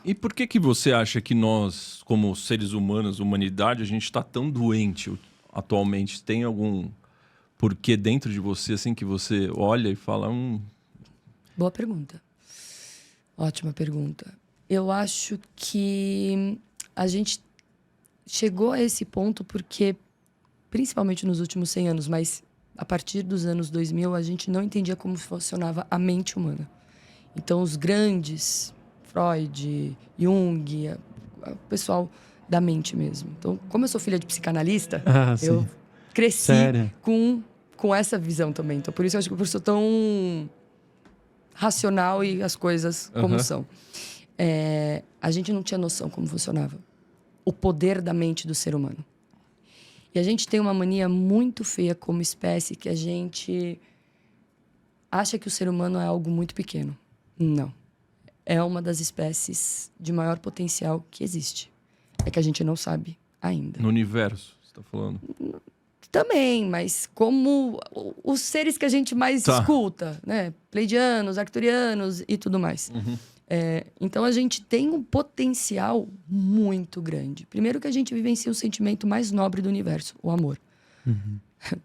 E por que você acha que nós, como seres humanos, humanidade, a gente está tão doente atualmente? Tem algum porquê dentro de você, assim, que você olha e fala... Boa pergunta. Ótima pergunta. Eu acho que a gente chegou a esse ponto porque, principalmente nos últimos 100 anos, mas a partir dos anos 2000, a gente não entendia como funcionava a mente humana. Então, os grandes, Freud, Jung, o pessoal da mente mesmo. Então, como eu sou filha de psicanalista, eu cresci com essa visão também. Então, por isso eu acho que eu sou tão racional e as coisas como são. A gente não tinha noção como funcionava o poder da mente do ser humano. E a gente tem uma mania muito feia como espécie, que a gente acha que o ser humano é algo muito pequeno. Não. É uma das espécies de maior potencial que existe. É que a gente não sabe ainda. No universo, você está falando? Também, mas como os seres que a gente mais escuta, né? Pleiadianos, arcturianos e tudo mais. Então, a gente tem um potencial muito grande. Primeiro que a gente vivencia o sentimento mais nobre do universo, o amor.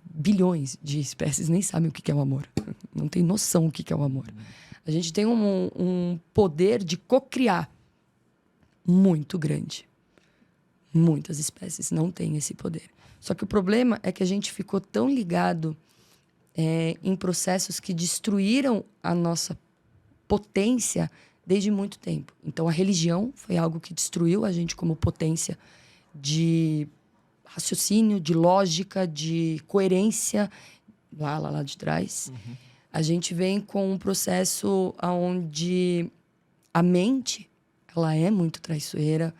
Bilhões de espécies nem sabem o que é o amor. Não tem noção o que é o amor. A gente tem um poder de cocriar muito grande. Muitas espécies não têm esse poder. Só que o problema é que a gente ficou tão ligado em processos que destruíram a nossa potência desde muito tempo. Então, a religião foi algo que destruiu a gente como potência de raciocínio, de lógica, de coerência, lá de trás. A gente vem com um processo onde a mente, ela é muito traiçoeira.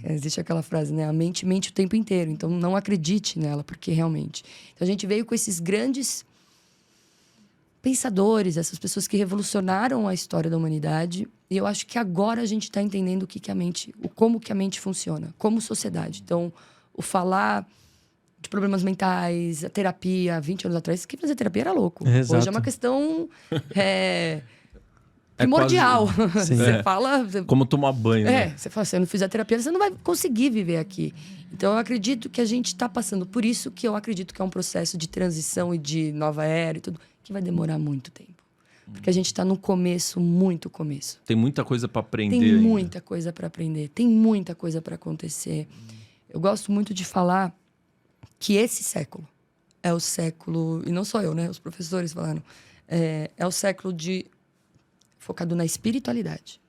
Existe aquela frase, né? A mente mente o tempo inteiro. Então, não acredite nela, porque realmente... Então, a gente veio com esses grandes pensadores, essas pessoas que revolucionaram a história da humanidade. E eu acho que agora a gente está entendendo como que a mente funciona, como sociedade. Então, o falar de problemas mentais, a terapia, 20 anos atrás, quem fazia terapia era louco. Exato. Hoje é uma questão primordial. Quase... Você fala... Como tomar banho, né? Você fala, se eu não fizer terapia, você não vai conseguir viver aqui. Então, eu acredito que a gente está passando por isso, que eu acredito que é um processo de transição e de nova era e tudo, que vai demorar muito tempo. Porque a gente está no começo, muito começo. Tem muita coisa para aprender Tem ainda. muita coisa para aprender. Tem muita coisa para acontecer. Eu gosto muito de falar que esse século é o século... E não só eu, né? Os professores falaram. É o século focado na espiritualidade.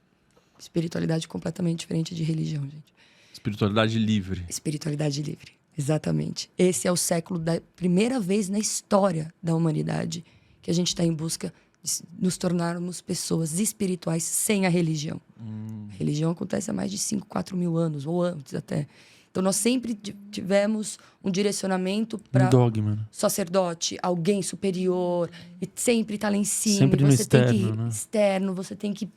Espiritualidade completamente diferente de religião, gente. Espiritualidade livre. Espiritualidade livre, exatamente. Esse é o século da primeira vez na história da humanidade que a gente está em busca de nos tornarmos pessoas espirituais sem a religião. A religião acontece há mais de 5, 4 mil anos, ou antes até. Então, nós sempre tivemos um direcionamento para sacerdote, alguém superior, e sempre tá lá em cima. Sempre no você externo, você tem que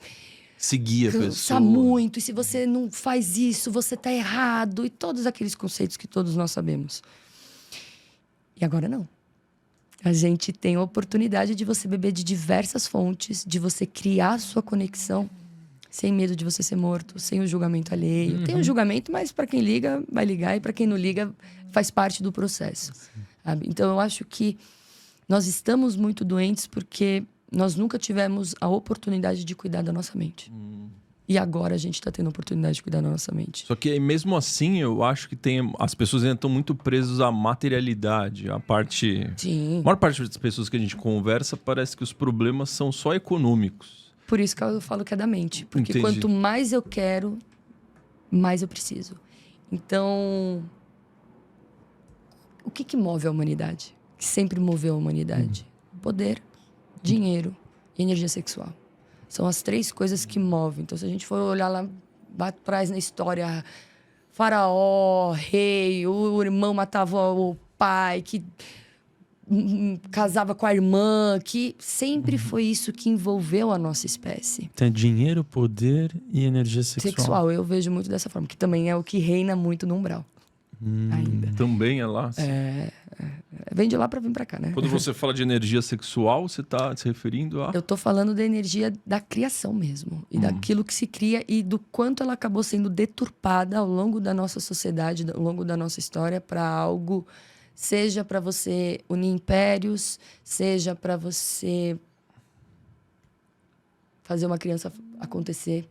seguir a pessoa. Cansar muito. E se você não faz isso, você tá errado. E todos aqueles conceitos que todos nós sabemos. E agora não. A gente tem a oportunidade de você beber de diversas fontes, de você criar a sua conexão, sem medo de você ser morto, sem o julgamento alheio. Tem o julgamento, mas para quem liga, vai ligar. E para quem não liga, faz parte do processo. Sabe? Então, eu acho que nós estamos muito doentes porque nós nunca tivemos a oportunidade de cuidar da nossa mente. E agora a gente está tendo a oportunidade de cuidar da nossa mente. Só que mesmo assim, eu acho que as pessoas ainda estão muito presas à materialidade. A maior parte das pessoas que a gente conversa parece que os problemas são só econômicos. Por isso que eu falo que é da mente. Porque quanto mais eu quero, mais eu preciso. Então, o que move a humanidade? Que sempre moveu a humanidade? Poder, dinheiro e energia sexual. São as 3 coisas que movem. Então, se a gente for olhar lá atrás na história, faraó, rei, o irmão matava o pai, que casava com a irmã, que sempre foi isso que envolveu a nossa espécie. Tem dinheiro, poder e energia sexual. Eu vejo muito dessa forma, que também é o que reina muito no umbral. Ainda. Também é lá? vem de lá para vir para cá, né? Quando você fala de energia sexual, você está se referindo a... Eu tô falando da energia da criação mesmo. E daquilo que se cria e do quanto ela acabou sendo deturpada ao longo da nossa sociedade, ao longo da nossa história, para algo, seja para você unir impérios, seja para você fazer uma criança acontecer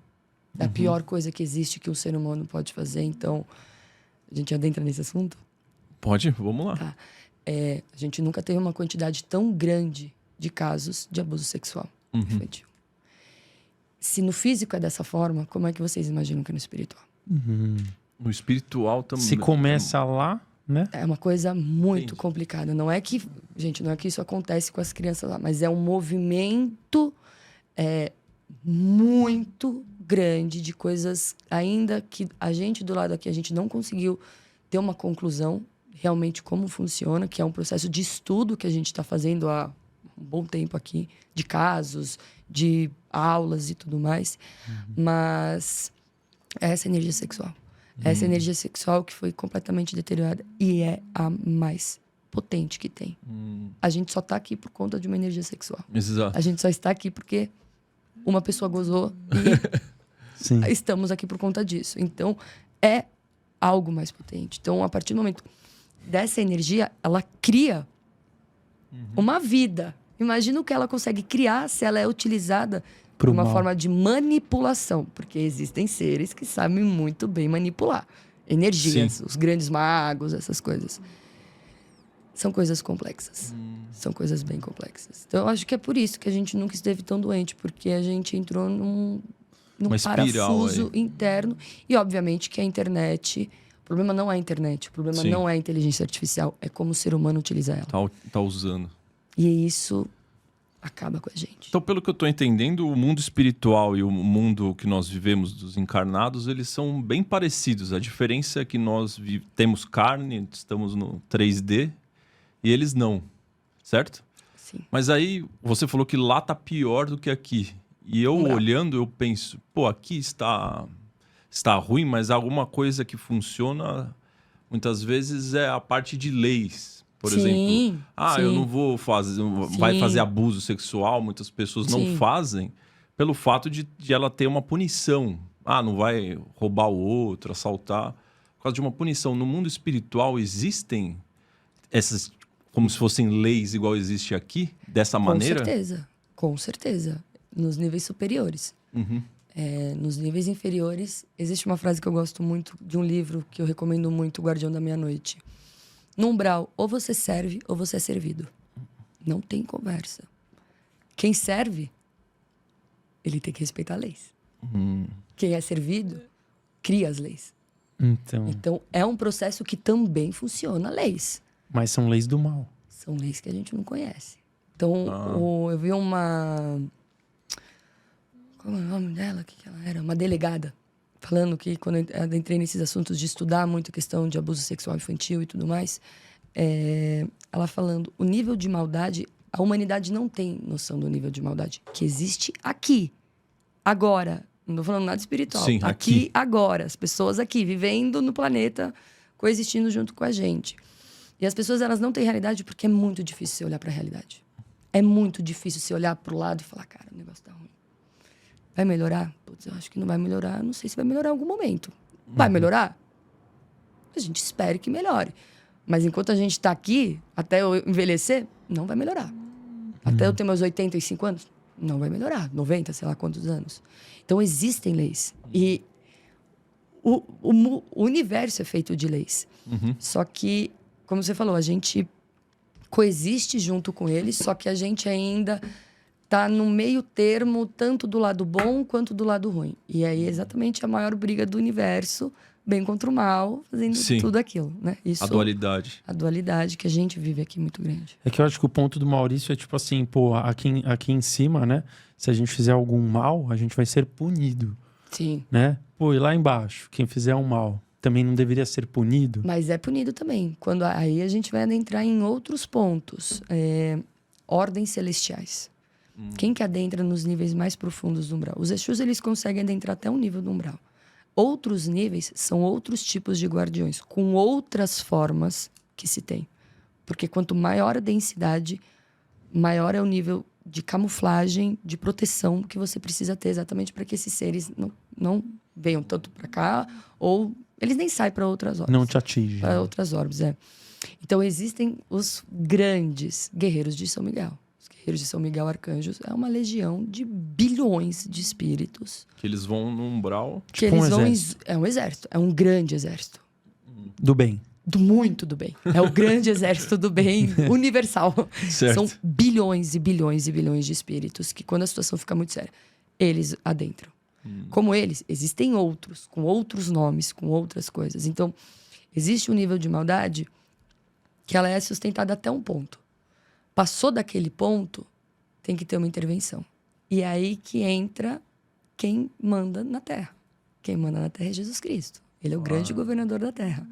da pior coisa que existe que um ser humano pode fazer. Então, a gente adentra nesse assunto? Pode, vamos lá. Tá. A gente nunca teve uma quantidade tão grande de casos de abuso sexual infantil. Se no físico é dessa forma, como é que vocês imaginam que é no espiritual? No espiritual também. Se começa lá, né? É uma coisa muito complicada. Não é que, gente, não é que isso acontece com as crianças lá, mas é um movimento muito grande de coisas ainda que a gente do lado aqui, a gente não conseguiu ter uma conclusão realmente como funciona, que é um processo de estudo que a gente está fazendo há um bom tempo aqui, de casos, de aulas e tudo mais. Mas é essa energia sexual. Essa energia sexual que foi completamente deteriorada e é a mais potente que tem. A gente só está aqui por conta de uma energia sexual. Exato. A gente só está aqui porque uma pessoa gozou e estamos aqui por conta disso. Então, é algo mais potente. Então, a partir do momento dessa energia, ela cria uma vida. Imagina o que ela consegue criar se ela é utilizada por uma forma de manipulação. Porque existem seres que sabem muito bem manipular energias, os grandes magos, essas coisas. São coisas complexas. São coisas bem complexas. Então, eu acho que é por isso que a gente nunca esteve tão doente. Porque a gente entrou num parafuso interno. E, obviamente, que a internet... O problema não é a internet. O problema não é a inteligência artificial. É como o ser humano utiliza ela. Tá usando. E isso acaba com a gente. Então, pelo que eu tô entendendo, o mundo espiritual e o mundo que nós vivemos dos encarnados, eles são bem parecidos. A diferença é que nós temos carne, estamos no 3D, e eles não. Certo? Sim. Mas aí, você falou que lá tá pior do que aqui. E eu olhando, eu penso, pô, aqui está ruim, mas alguma coisa que funciona, muitas vezes, é a parte de leis. Por exemplo, eu não vou fazer, vai fazer abuso sexual, muitas pessoas não fazem, pelo fato de ela ter uma punição. Não vai roubar o outro, assaltar, por causa de uma punição. No mundo espiritual existem essas, como se fossem leis igual existe aqui, dessa maneira? Com certeza. Nos níveis superiores. Nos níveis inferiores, existe uma frase que eu gosto muito de um livro que eu recomendo muito, O Guardião da Meia-Noite. No umbral, ou você serve ou você é servido. Não tem conversa. Quem serve, ele tem que respeitar leis. Quem é servido, cria as leis. Então, é um processo que também funciona leis. Mas são leis do mal. São leis que a gente não conhece. Então, eu vi uma... Como é o nome dela? O que ela era? Uma delegada. Falando que, quando eu entrei nesses assuntos de estudar muito a questão de abuso sexual infantil e tudo mais, ela falando, o nível de maldade, a humanidade não tem noção do nível de maldade que existe aqui, agora. Não estou falando nada espiritual. Sim, aqui, agora. As pessoas aqui, vivendo no planeta, coexistindo junto com a gente. E as pessoas, elas não têm realidade porque é muito difícil você olhar para a realidade. É muito difícil você olhar para o lado e falar, cara, o negócio tá ruim. Vai melhorar? Putz, eu acho que não vai melhorar. Não sei se vai melhorar em algum momento. Vai melhorar? A gente espera que melhore. Mas enquanto a gente está aqui, até eu envelhecer, não vai melhorar. Até eu ter meus 85 anos, não vai melhorar. 90, sei lá quantos anos. Então, existem leis. E o universo é feito de leis. Só que, como você falou, a gente coexiste junto com eles, só que a gente ainda... tá no meio termo, tanto do lado bom quanto do lado ruim. E aí é exatamente a maior briga do universo, bem contra o mal, fazendo tudo aquilo, né? Isso, a dualidade. A dualidade que a gente vive aqui muito grande. É que eu acho que o ponto do Maurício é tipo assim, pô, aqui em cima, né? Se a gente fizer algum mal, a gente vai ser punido. Sim. Né? Pô, e lá embaixo, quem fizer um mal, também não deveria ser punido? Mas é punido também. Aí a gente vai adentrar em outros pontos. Ordens celestiais. Quem que adentra nos níveis mais profundos do umbral? Os Exus, eles conseguem adentrar até um nível do umbral. Outros níveis são outros tipos de guardiões, com outras formas que se tem. Porque quanto maior a densidade, maior é o nível de camuflagem, de proteção que você precisa ter exatamente para que esses seres não venham tanto para cá, ou eles nem saem para outras órbitas. Não te atinge. Para outras órbitas, Então, existem os grandes guerreiros de São Miguel. Os guerreiros de São Miguel Arcanjos é uma legião de bilhões de espíritos. Que eles vão no umbral. Que Tipo eles vão exército. É um exército. É um grande exército. Do bem. Muito do bem. É o grande exército do bem universal. Certo. São bilhões e bilhões e bilhões de espíritos que, quando a situação fica muito séria, eles adentram. Como eles, existem outros, com outros nomes, com outras coisas. Então, existe um nível de maldade que ela é sustentada até um ponto. Passou daquele ponto, tem que ter uma intervenção. E é aí que entra quem manda na Terra. Quem manda na Terra é Jesus Cristo. Ele é o grande governador da Terra.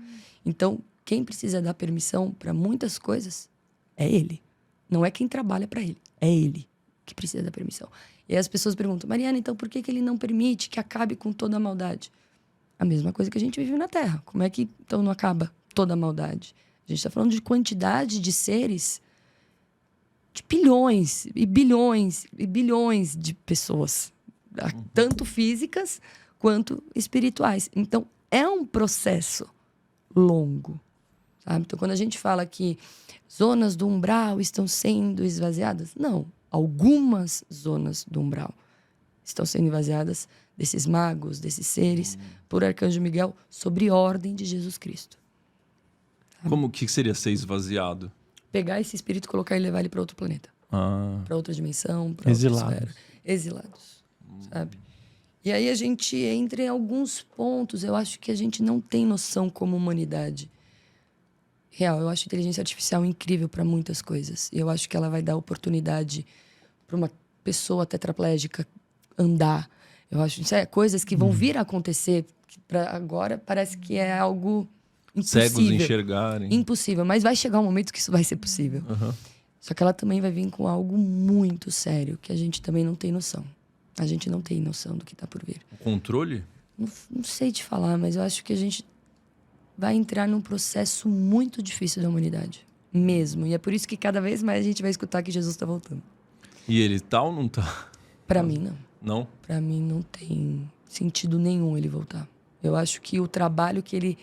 Então, quem precisa dar permissão para muitas coisas é ele. Não é quem trabalha para ele. É ele que precisa dar permissão. E aí as pessoas perguntam, Mariana, então por que ele não permite que acabe com toda a maldade? A mesma coisa que a gente vive na Terra. Como é que então não acaba toda a maldade? A gente está falando de quantidade de seres, de bilhões e bilhões e bilhões de pessoas. Tanto físicas quanto espirituais. Então, é um processo longo, sabe? Então, quando a gente fala que zonas do umbral estão sendo esvaziadas, não. Algumas zonas do umbral estão sendo esvaziadas desses magos, desses seres, por Arcanjo Miguel, sobre ordem de Jesus Cristo. Sabe? Como que seria ser esvaziado? Pegar esse espírito, colocar e levar ele para outro planeta. Para outra dimensão, para outra esfera. Exilados, sabe? E aí a gente entra em alguns pontos. Eu acho que a gente não tem noção como humanidade. Real, eu acho a inteligência artificial incrível para muitas coisas. E eu acho que ela vai dar oportunidade para uma pessoa tetraplégica andar. Eu acho que coisas que vão vir a acontecer. Para agora parece que é algo impossível. Cegos enxergarem. Impossível, mas vai chegar um momento que isso vai ser possível. Só que ela também vai vir com algo muito sério, que a gente também não tem noção. A gente não tem noção do que está por vir. O controle? Não sei te falar, mas eu acho que a gente vai entrar num processo muito difícil da humanidade. Mesmo. E é por isso que cada vez mais a gente vai escutar que Jesus está voltando. E ele tá ou não tá? Para mim, não. Não? Para mim, não tem sentido nenhum ele voltar. Eu acho que o trabalho que ele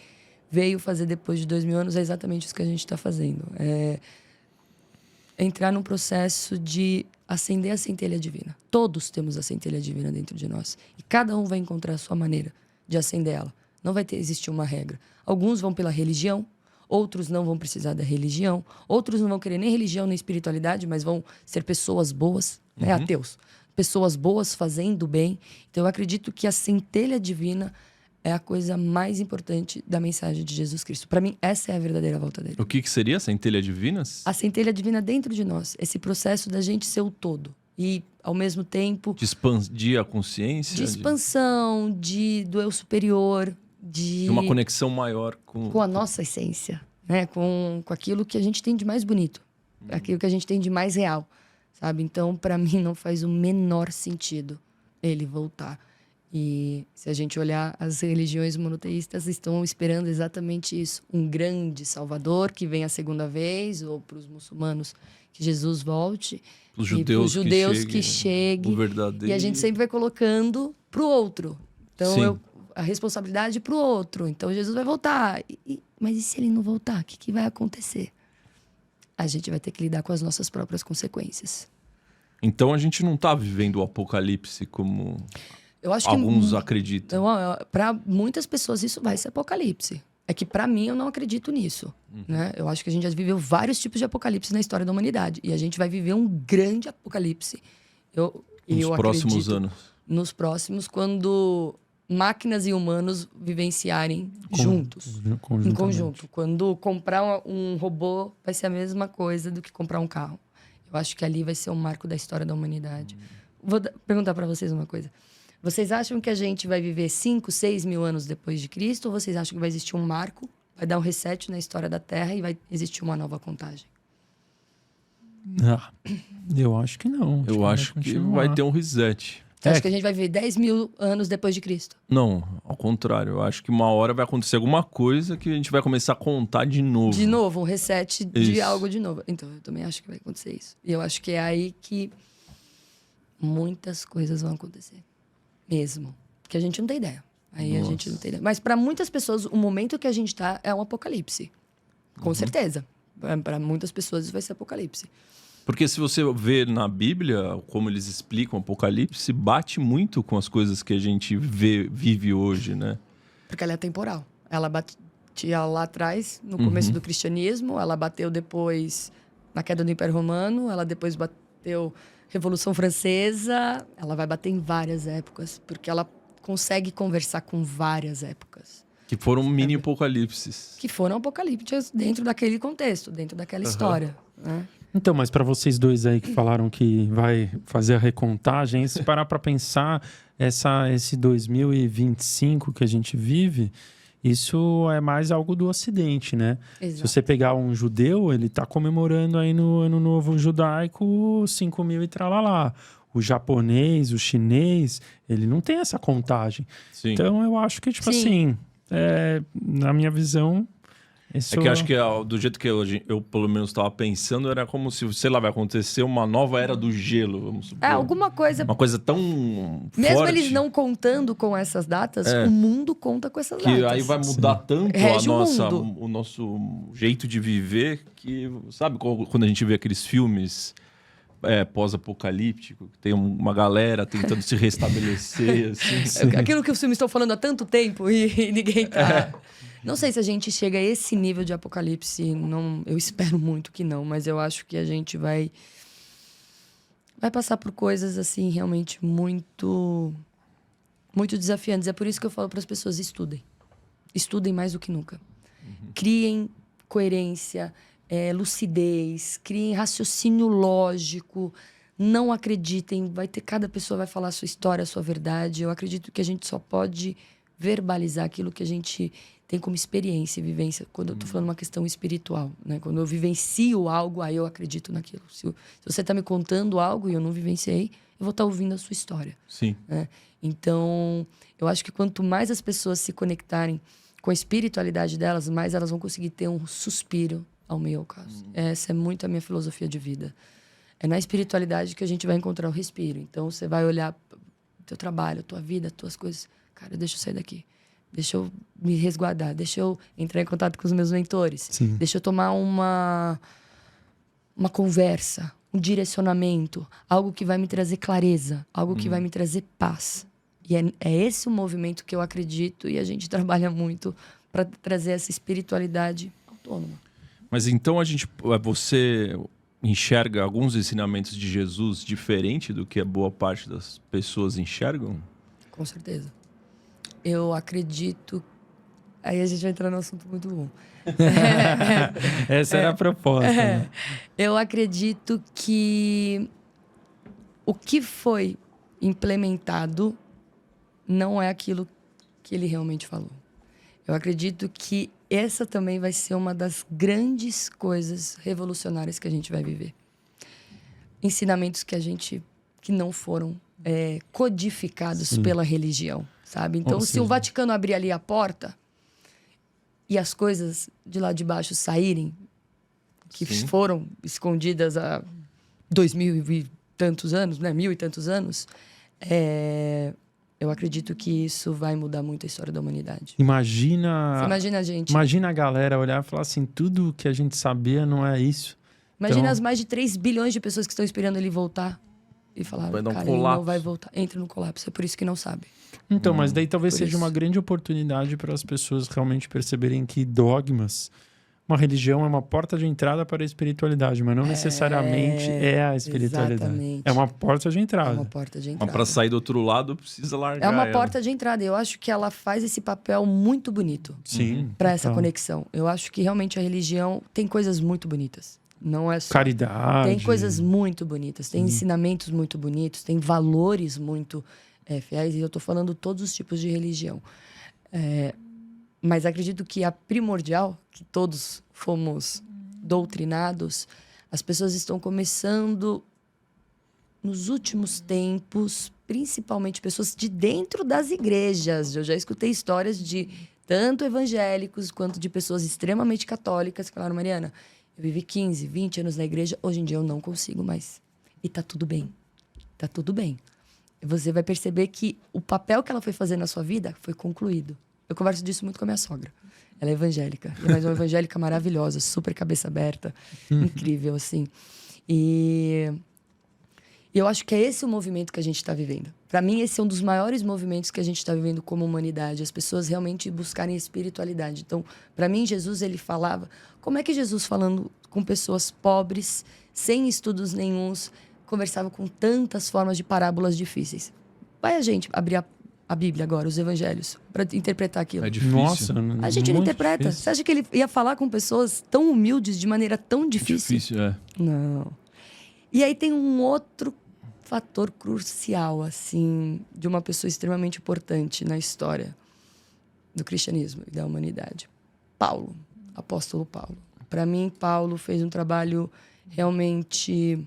veio fazer depois de 2000 anos é exatamente isso que a gente está fazendo. É entrar num processo de acender a centelha divina. Todos temos a centelha divina dentro de nós. E cada um vai encontrar a sua maneira de acender ela. Não vai existir uma regra. Alguns vão pela religião, outros não vão precisar da religião, outros não vão querer nem religião nem espiritualidade, mas vão ser pessoas boas, né? Ateus. Pessoas boas fazendo bem. Então eu acredito que a centelha divina é a coisa mais importante da mensagem de Jesus Cristo. Para mim, essa é a verdadeira volta dele. O que seria centelha divinas? A centelha divina dentro de nós. Esse processo da gente ser o todo. E, ao mesmo tempo... De expandir a consciência? De expansão, do eu superior, de uma conexão maior com a nossa essência. Né? Com aquilo que a gente tem de mais bonito. Aquilo que a gente tem de mais real. Sabe? Então, para mim, não faz o menor sentido ele voltar. E se a gente olhar, as religiões monoteístas estão esperando exatamente isso. Um grande salvador que venha a segunda vez, ou para os muçulmanos que Jesus volte. Para os judeus que chegue. O verdadeiro. E a gente sempre vai colocando para o outro. Então, a responsabilidade para o outro. Então, Jesus vai voltar. Mas e se ele não voltar? O que vai acontecer? A gente vai ter que lidar com as nossas próprias consequências. Então, a gente não está vivendo o apocalipse como... Eu acho alguns acreditam. Para muitas pessoas isso vai ser apocalipse. É que para mim eu não acredito nisso. Né? Eu acho que a gente já viveu vários tipos de apocalipse na história da humanidade. E a gente vai viver um grande apocalipse. Nos próximos anos. Nos próximos, quando máquinas e humanos vivenciarem juntos. Em conjunto. Quando comprar um robô vai ser a mesma coisa do que comprar um carro. Eu acho que ali vai ser um marco da história da humanidade. Vou perguntar para vocês uma coisa. Vocês acham que a gente vai viver 5, 6 mil anos depois de Cristo? Ou vocês acham que vai existir um marco, vai dar um reset na história da Terra e vai existir uma nova contagem? Eu acho que não. Eu acho que vai ter um reset. Você acha que a gente vai viver 10 mil anos depois de Cristo? Não, ao contrário. Eu acho que uma hora vai acontecer alguma coisa que a gente vai começar a contar de novo. De novo, um reset de Isso. algo de novo. Então, eu também acho que vai acontecer isso. E eu acho que é aí que muitas coisas vão acontecer. Mesmo. Que a gente não tem ideia. Aí a gente não tem ideia. Mas para muitas pessoas, o momento que a gente tá é um apocalipse. Com certeza. Para muitas pessoas isso vai ser apocalipse. Porque se você vê na Bíblia, como eles explicam o Apocalipse, bate muito com as coisas que a gente vive hoje, né? Porque ela é temporal. Ela batia lá atrás, no começo do cristianismo. Ela bateu depois na queda do Império Romano. Ela depois bateu Revolução Francesa. Ela vai bater em várias épocas. Porque ela consegue conversar com várias épocas. Que foram mini apocalipses. Que foram apocalípticas dentro daquele contexto, dentro daquela história. Né? Então, mas para vocês dois aí que falaram que vai fazer a recontagem, se parar para pensar, esse 2025 que a gente vive, isso é mais algo do Ocidente, né? Exato. Se você pegar um judeu, ele está comemorando aí no Ano Novo Judaico 5.000 e tralalá. O japonês, o chinês, ele não tem essa contagem. Sim. Então, eu acho que, tipo assim, na minha visão... Isso... É que eu acho que do jeito que eu pelo menos estava pensando, era como se, sei lá, vai acontecer uma nova era do gelo, vamos supor. Alguma coisa... Uma coisa tão Mesmo forte, eles não contando com essas datas, o mundo conta com essas datas. que aí vai mudar tanto Rege o nosso jeito de viver, que, sabe, quando a gente vê aqueles filmes pós-apocalíptico, que tem uma galera tentando se restabelecer, assim. Aquilo que os filmes estão falando há tanto tempo e ninguém tá... Não sei se a gente chega a esse nível de apocalipse, não, eu espero muito que não, mas eu acho que a gente vai passar por coisas assim realmente muito desafiantes. É por isso que eu falo para as pessoas: estudem mais do que nunca. Criem coerência, lucidez, criem raciocínio lógico. Não acreditem, cada pessoa vai falar a sua história, a sua verdade. Eu acredito que a gente só pode verbalizar aquilo que a gente tem como experiência e vivência, quando eu tô falando uma questão espiritual, né? Quando eu vivencio algo, aí eu acredito naquilo. Se você está me contando algo e eu não vivenciei, eu vou estar ouvindo a sua história. Sim. Né? Então, eu acho que quanto mais as pessoas se conectarem com a espiritualidade delas, mais elas vão conseguir ter um suspiro ao meio ao caso. Essa é muito a minha filosofia de vida. É na espiritualidade que a gente vai encontrar o respiro. Então, você vai olhar o teu trabalho, a tua vida, as tuas coisas. Cara, deixa eu sair daqui. Deixa eu me resguardar. Deixa eu entrar em contato com os meus mentores. Sim. Deixa eu tomar uma conversa, um direcionamento. Algo que vai me trazer clareza. Algo que vai me trazer paz. E é esse o movimento que eu acredito. E a gente trabalha muito para trazer essa espiritualidade autônoma. Mas então você enxerga alguns ensinamentos de Jesus diferente do que a boa parte das pessoas enxergam? Com certeza. Eu acredito... Aí a gente vai entrar num assunto muito bom. Essa era a proposta. Né? Eu acredito que o que foi implementado não é aquilo que ele realmente falou. Eu acredito que essa também vai ser uma das grandes coisas revolucionárias que a gente vai viver. Ensinamentos que não foram codificados pela religião, sabe? Então, se o Vaticano abrir ali a porta e as coisas de lá de baixo saírem, que foram escondidas há 2000 e tantos anos, né? 1000 e tantos anos, eu acredito que isso vai mudar muito a história da humanidade. Imagina a gente. Imagina a galera olhar e falar assim, tudo que a gente sabia não é isso. Imagina então... as mais de 3 bilhões de pessoas que estão esperando ele voltar e falar, cara, ele não vai voltar. Entra no colapso, é por isso que não sabe. Então, mas daí talvez seja isso. uma grande oportunidade para as pessoas realmente perceberem que dogmas, uma religião é uma porta de entrada para a espiritualidade, mas não necessariamente é a espiritualidade. Exatamente. É uma porta de entrada. É uma porta de entrada. Mas para sair do outro lado, precisa largar. É uma ela. porta de entrada. Eu acho que ela faz esse papel muito bonito. Sim. Para essa conexão. Eu acho que realmente a religião tem coisas muito bonitas. Não é só... Caridade. Tem coisas muito bonitas. Tem ensinamentos muito bonitos. Tem valores muito fiéis. E eu tô falando todos os tipos de religião. Mas acredito que a primordial, que todos fomos doutrinados, as pessoas estão começando, nos últimos tempos, principalmente pessoas de dentro das igrejas. Eu já escutei histórias de tanto evangélicos quanto de pessoas extremamente católicas que falaram: Mariana, eu vivi 15, 20 anos na igreja, hoje em dia eu não consigo mais. E tá tudo bem. Tá tudo bem. Você vai perceber que o papel que ela foi fazer na sua vida foi concluído. Eu converso disso muito com a minha sogra. Ela é evangélica. Mas é uma evangélica maravilhosa, super cabeça aberta, incrível, assim. E eu acho que é esse o movimento que a gente está vivendo. Para mim, esse é um dos maiores movimentos que a gente está vivendo como humanidade. As pessoas realmente buscarem espiritualidade. Então, para mim, Jesus, ele falava... Como é que Jesus, falando com pessoas pobres, sem estudos nenhuns, conversava com tantas formas de parábolas difíceis? Vai a gente abrir a Bíblia agora, os evangelhos, para interpretar aquilo. É difícil. Nossa, A gente não interpreta. Difícil. Você acha que ele ia falar com pessoas tão humildes de maneira tão difícil? Difícil, é. Não. E aí tem um outro fator crucial, assim, de uma pessoa extremamente importante na história do cristianismo e da humanidade. Paulo, apóstolo Paulo. Para mim, Paulo fez um trabalho realmente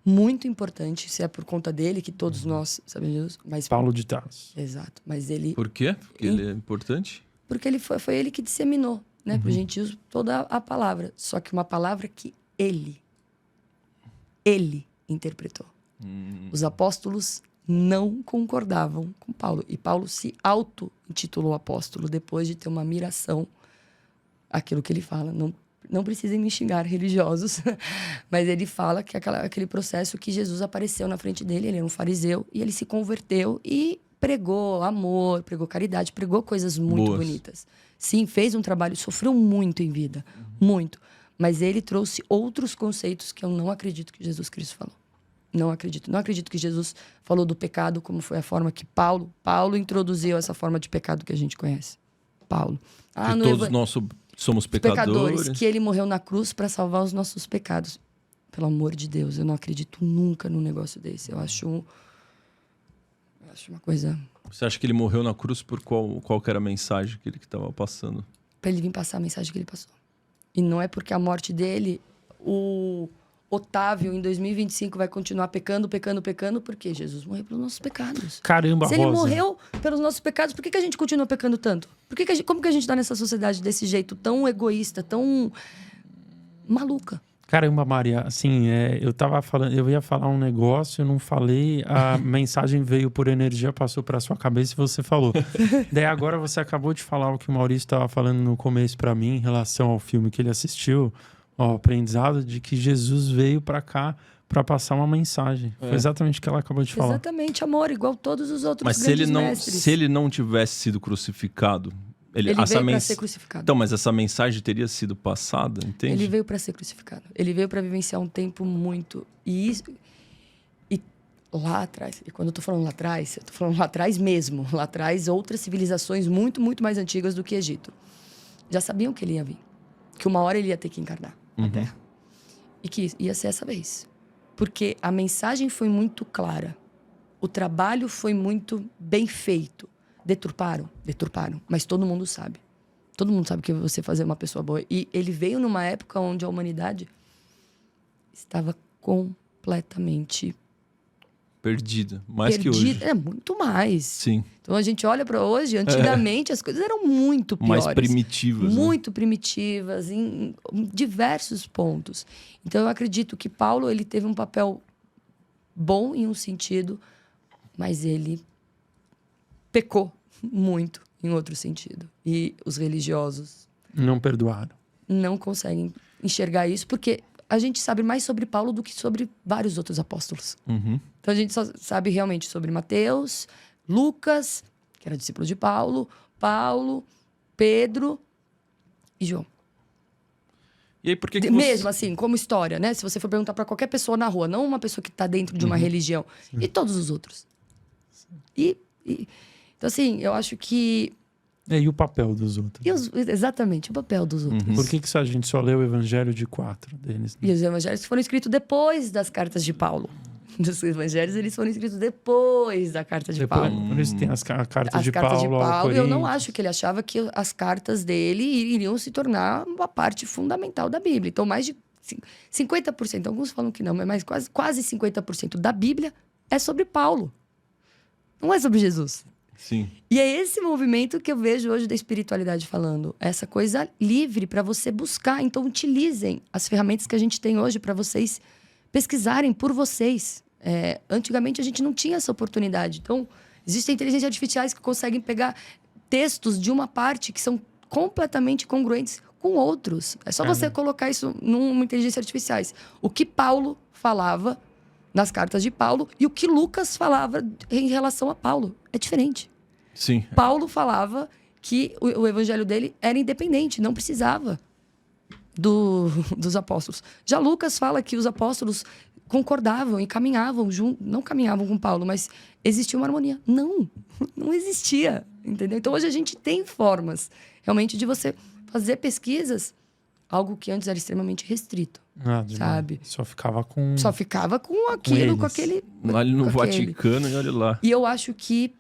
muito importante, se é por conta dele, que todos nós sabemos disso. Mas Paulo de Tarso. Exato. Mas ele... Por quê? Porque ele é importante? Porque ele foi ele que disseminou, né, para os gentios toda a palavra. Só que uma palavra que ele interpretou. Os apóstolos não concordavam com Paulo. E Paulo se auto-intitulou apóstolo depois de ter uma admiração àquilo que ele fala. Não precisem me xingar, religiosos, mas ele fala que aquele processo que Jesus apareceu na frente dele, ele era um fariseu, e ele se converteu e pregou amor, pregou caridade, pregou coisas muito bonitas. Sim, fez um trabalho, sofreu muito em vida, muito. Mas ele trouxe outros conceitos que eu não acredito que Jesus Cristo falou. Não acredito. Não acredito que Jesus falou do pecado como foi a forma que Paulo introduziu essa forma de pecado que a gente conhece. Paulo. Que todos nós somos pecadores. Que ele morreu na cruz para salvar os nossos pecados. Pelo amor de Deus, eu não acredito nunca num negócio desse. Eu acho uma coisa... Você acha que ele morreu na cruz por qual que era a mensagem que ele estava passando? Para ele vir passar a mensagem que ele passou. E não é porque a morte dele, o Otávio, em 2025, vai continuar pecando, porque Jesus morreu pelos nossos pecados. Caramba, Se ele morreu pelos nossos pecados, por que a gente continua pecando tanto? Como que a gente tá nessa sociedade desse jeito tão egoísta, tão maluca? Caramba, Maria, assim, eu ia falar um negócio, eu não falei, a mensagem veio por energia, passou pra sua cabeça e você falou. Daí agora você acabou de falar o que o Maurício estava falando no começo pra mim, em relação ao filme que ele assistiu, ao aprendizado de que Jesus veio pra cá pra passar uma mensagem. Foi exatamente o que ela acabou de falar. Exatamente, amor, igual todos os outros Mas grandes mestres. se ele não tivesse sido crucificado... Ele veio para ser crucificado. Então, mas essa mensagem teria sido passada, entende? Ele veio para ser crucificado. Ele veio para vivenciar um tempo muito... E lá atrás, e quando eu tô falando lá atrás, eu tô falando lá atrás mesmo. Lá atrás, outras civilizações muito, muito mais antigas do que o Egito. Já sabiam que ele ia vir. Que uma hora ele ia ter que encarnar na Terra. E que ia ser essa vez. Porque a mensagem foi muito clara. O trabalho foi muito bem feito. Deturparam, mas todo mundo sabe. Todo mundo sabe que você fazer uma pessoa boa. E ele veio numa época onde a humanidade estava completamente... Perdida. Que hoje. É, muito mais. Sim. Então a gente olha para hoje, antigamente as coisas eram muito piores. Mais primitivas. Muito primitivas, em diversos pontos. Então eu acredito que Paulo, ele teve um papel bom em um sentido, mas ele pecou muito em outro sentido. E os religiosos... Não perdoaram. Não conseguem enxergar isso, porque a gente sabe mais sobre Paulo do que sobre vários outros apóstolos. Então a gente só sabe realmente sobre Mateus, Lucas, que era discípulo de Paulo, Pedro e João. E aí, por que Mesmo assim, como história, né? Se você for perguntar para qualquer pessoa na rua, não uma pessoa que está dentro de uma religião. Sim. E todos os outros. Então, assim, eu acho que... E o papel dos outros? Exatamente, o papel dos outros. Por que a gente só lê o evangelho de 4 deles? E os evangelhos foram escritos depois das cartas de Paulo. Os evangelhos, eles foram escritos depois da carta de Paulo. Por isso tem as cartas de Paulo. Eu não acho que ele achava que as cartas dele iriam se tornar uma parte fundamental da Bíblia. Então, mais de 50%, alguns falam que não, mas quase 50% da Bíblia é sobre Paulo. Não é sobre Jesus. Sim. E é esse movimento que eu vejo hoje da espiritualidade falando. Essa coisa livre para você buscar. Então, utilizem as ferramentas que a gente tem hoje para vocês pesquisarem por vocês. Antigamente, a gente não tinha essa oportunidade. Então, existem inteligências artificiais que conseguem pegar textos de uma parte que são completamente congruentes com outros. É só você colocar isso numa inteligência artificial. O que Paulo falava nas cartas de Paulo e o que Lucas falava em relação a Paulo. É diferente. Sim. Paulo falava que o evangelho dele era independente, não precisava dos apóstolos. Já Lucas fala que os apóstolos concordavam e caminhavam junto, não caminhavam com Paulo, mas existia uma harmonia. Não existia, entendeu? Então hoje a gente tem formas realmente de você fazer pesquisas, algo que antes era extremamente restrito. Sabe? Só ficava com aquilo, com aquele... Ali no Vaticano, e olha lá. E eu acho que